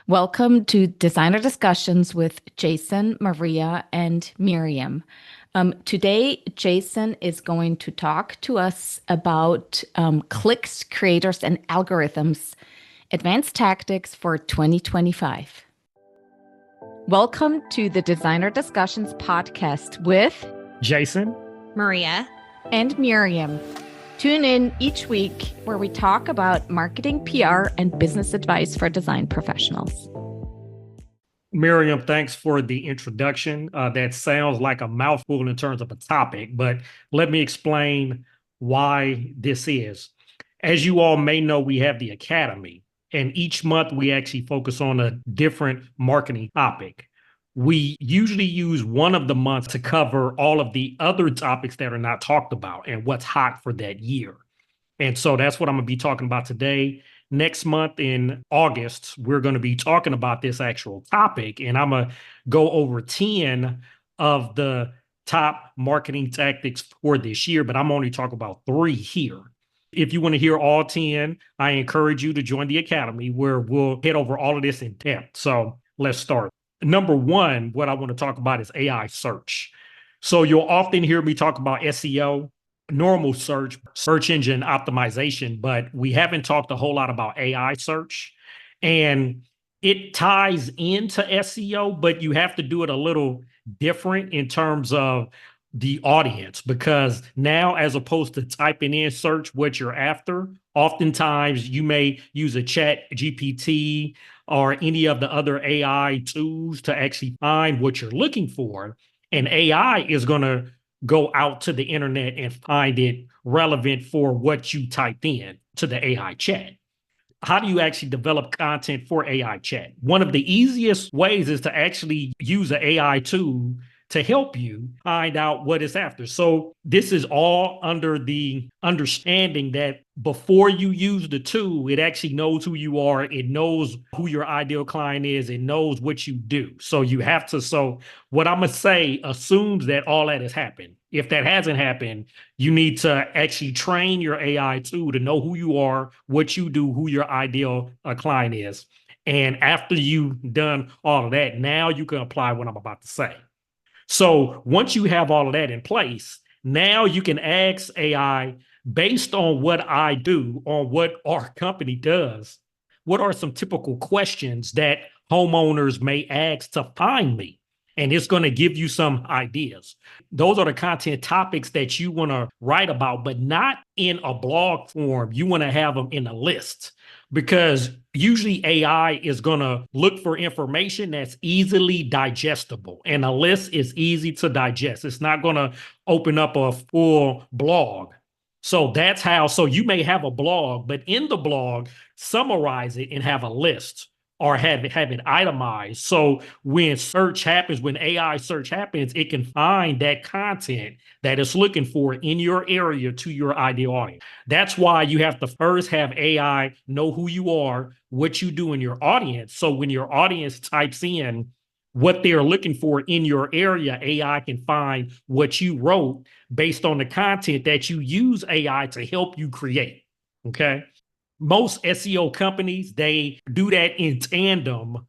Welcome to Designer Discussions with Jason, Maria, and Miriam. Today, Jason is going to talk to us about clicks, creators, and algorithms, advanced tactics for 2025. Welcome to the Designer Discussions podcast with Jason, Maria, and Miriam. Tune in each week where we talk about marketing, PR, and business advice for design professionals. Miriam, thanks for the introduction. That sounds like a mouthful in terms of a topic, but let me explain why this is. As you all may know, we have the Academy, and each month we actually focus on a different marketing topic. We usually use one of the months to cover all of the other topics that are not talked about and what's hot for that year. And so that's what I'm going to be talking about today. Next month in August, we're going to be talking about this actual topic, and I'm going to go over 10 of the top marketing tactics for this year, but I'm only talking about 3 here. If you want to hear all 10, I encourage you to join the Academy where we'll head over all of this in depth. So let's start. Number 1, what I want to talk about is AI search. So you'll often hear me talk about SEO, normal search engine optimization, but we haven't talked a whole lot about AI search. And it ties into SEO, but you have to do it a little different in terms of the audience, because now, as opposed to typing in search what you're after, oftentimes you may use a ChatGPT or any of the other AI tools to actually find what you're looking for. And AI is going to go out to the internet and find it relevant for what you typed in to the AI chat. How do you actually develop content for AI chat? One of the easiest ways is to actually use an AI tool to help you find out what it's after. So this is all under the understanding that before you use the tool, it actually knows who you are. It knows who your ideal client is. It knows what you do. So you have to, so what I'm going to say assumes that all that has happened. If that hasn't happened, you need to actually train your AI tool to know who you are, what you do, who your ideal client is. And after you've done all of that, now you can apply what I'm about to say. So once you have all of that in place, now you can ask AI, based on what I do, on what our company does, what are some typical questions that homeowners may ask to find me? And it's going to give you some ideas. Those are the content topics that you want to write about, but not in a blog form. You want to have them in a list, because usually AI is going to look for information that's easily digestible, and a list is easy to digest. It's not going to open up a full blog. So that's how, so you may have a blog, but in the blog, summarize it and have a list or have it itemized. So when search happens, when AI search happens, it can find that content that it's looking for in your area to your ideal audience. That's why you have to first have AI know who you are, what you do in your audience. So when your audience types in what they're looking for in your area, AI can find what you wrote based on the content that you use AI to help you create. Okay. Most SEO companies, they do that in tandem,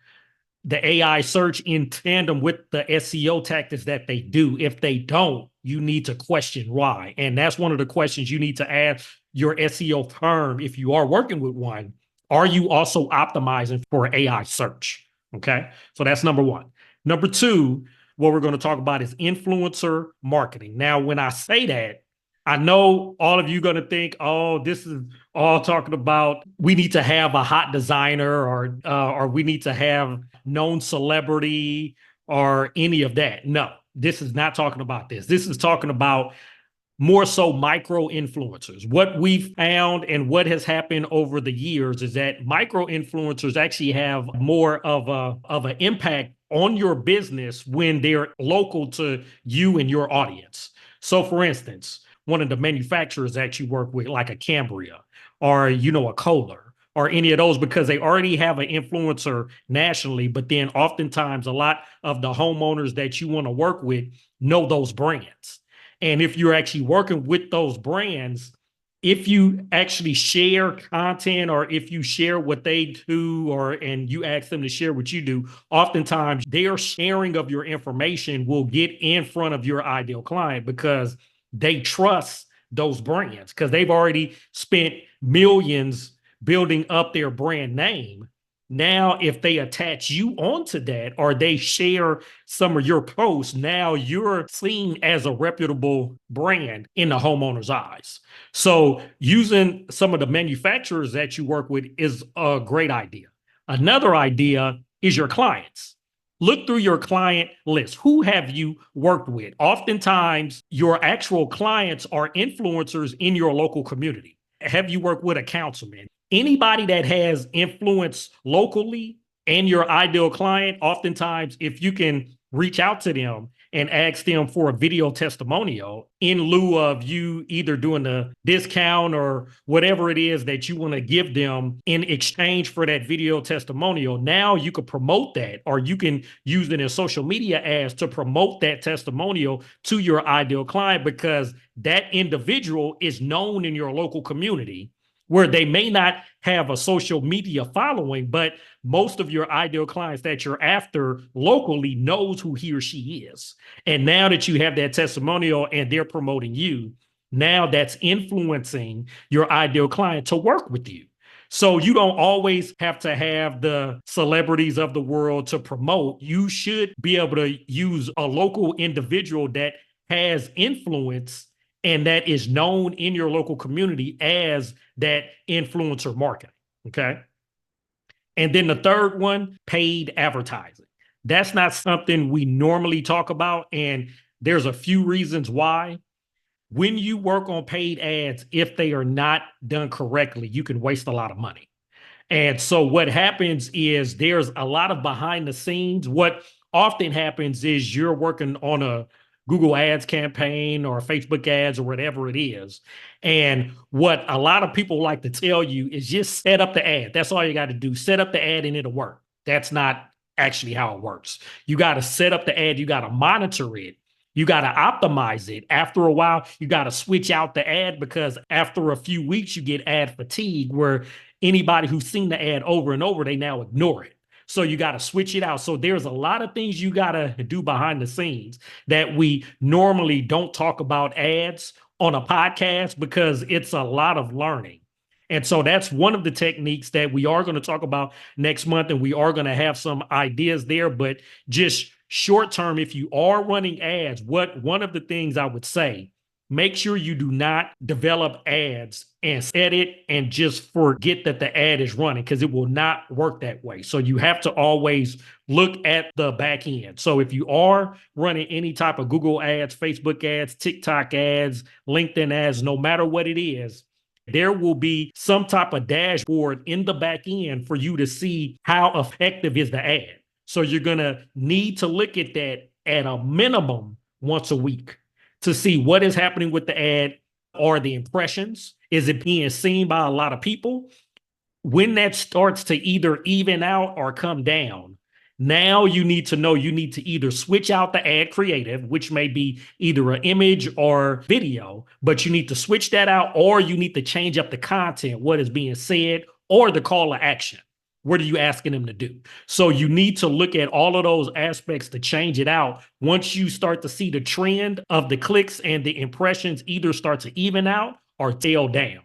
the AI search in tandem with the SEO tactics that they do. If they don't, you need to question why. And that's one of the questions you need to ask your SEO firm if you are working with one. Are you also optimizing for AI search? Okay, so that's number 1. Number 2, what we're going to talk about is influencer marketing. Now, when I say that, I know all of you are going to think, oh, this is all talking about we need to have a hot designer or we need to have known celebrity or any of that. No, this is not talking about this. This is talking about more so micro influencers. What we've found and what has happened over the years is that micro influencers actually have more of an impact on your business when they're local to you and your audience. So for instance, one of the manufacturers that you work with, like a Cambria or, a Kohler or any of those, because they already have an influencer nationally, but then oftentimes a lot of the homeowners that you want to work with know those brands. And if you're actually working with those brands, if you actually share content or if you share what they do and you ask them to share what you do, oftentimes their sharing of your information will get in front of your ideal client because they trust those brands because they've already spent millions building up their brand name. Now, if they attach you onto that or they share some of your posts, now you're seen as a reputable brand in the homeowner's eyes. So using some of the manufacturers that you work with is a great idea. Another idea is your clients. Look through your client list. Who have you worked with? Oftentimes, your actual clients are influencers in your local community. Have you worked with a councilman? Anybody that has influence locally and your ideal client, oftentimes, if you can reach out to them and ask them for a video testimonial in lieu of you either doing a discount or whatever it is that you want to give them in exchange for that video testimonial. Now you can promote that, or you can use it in social media ads to promote that testimonial to your ideal client because that individual is known in your local community where they may not have a social media following, but most of your ideal clients that you're after locally knows who he or she is. And now that you have that testimonial and they're promoting you, now that's influencing your ideal client to work with you. So you don't always have to have the celebrities of the world to promote. You should be able to use a local individual that has influence and that is known in your local community as that influencer marketing. Okay. And then the third one, paid advertising. That's not something we normally talk about. And there's a few reasons why. When you work on paid ads, if they are not done correctly, you can waste a lot of money. And so what happens is there's a lot of behind the scenes. What often happens is you're working on a Google Ads campaign or Facebook ads or whatever it is. And what a lot of people like to tell you is just set up the ad. That's all you got to do. Set up the ad and it'll work. That's not actually how it works. You got to set up the ad. You got to monitor it. You got to optimize it. After a while, you got to switch out the ad because after a few weeks, you get ad fatigue where anybody who's seen the ad over and over, they now ignore it. So you got to switch it out. So there's a lot of things you got to do behind the scenes that we normally don't talk about ads on a podcast because it's a lot of learning. And so that's one of the techniques that we are going to talk about next month. And we are going to have some ideas there, but just short term, if you are running ads, one of the things I would say, make sure you do not develop ads and set it and just forget that the ad is running because it will not work that way. So you have to always look at the back end. So if you are running any type of Google ads, Facebook ads, TikTok ads, LinkedIn ads, no matter what it is, there will be some type of dashboard in the back end for you to see how effective is the ad. So you're going to need to look at that at a minimum once a week to see what is happening with the ad. Are the impressions? Is it being seen by a lot of people? When that starts to either even out or come down, now you need to know you need to either switch out the ad creative, which may be either an image or video, but you need to switch that out, or you need to change up the content, what is being said, or the call to action. What are you asking them to do? So you need to look at all of those aspects to change it out. Once you start to see the trend of the clicks and the impressions either start to even out or tail down.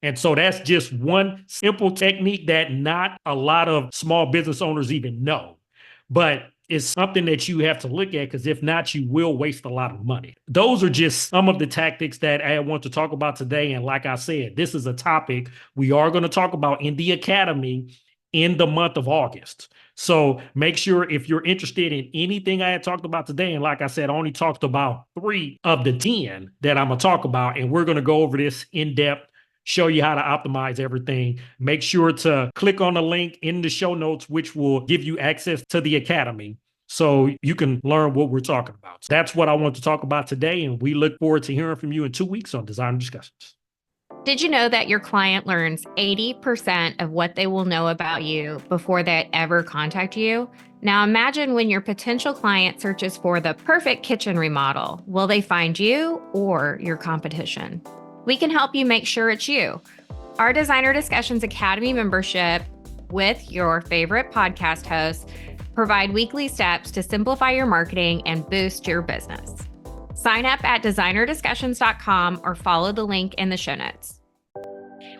And so that's just one simple technique that not a lot of small business owners even know. But it's something that you have to look at because if not, you will waste a lot of money. Those are just some of the tactics that I want to talk about today. And like I said, this is a topic we are going to talk about in the academy in the month of August. So make sure if you're interested in anything I had talked about today, and like I said, I only talked about 3 of the 10 that I'm going to talk about, and we're going to go over this in depth, show you how to optimize everything. Make sure to click on the link in the show notes, which will give you access to the academy so you can learn what we're talking about. So that's what I want to talk about today, and we look forward to hearing from you in 2 weeks on Design Discussions. Did you know that your client learns 80% of what they will know about you before they ever contact you? Now imagine when your potential client searches for the perfect kitchen remodel. Will they find you or your competition? We can help you make sure it's you. Our Designer Discussions Academy membership with your favorite podcast hosts provide weekly steps to simplify your marketing and boost your business. Sign up at designerdiscussions.com or follow the link in the show notes.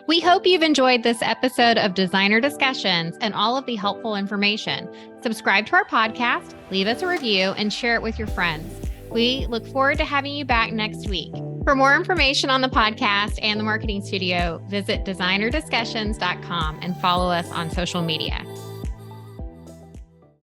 We hope you've enjoyed this episode of Designer Discussions and all of the helpful information. Subscribe to our podcast, leave us a review, and share it with your friends. We look forward to having you back next week. For more information on the podcast and the marketing studio, visit designerdiscussions.com and follow us on social media.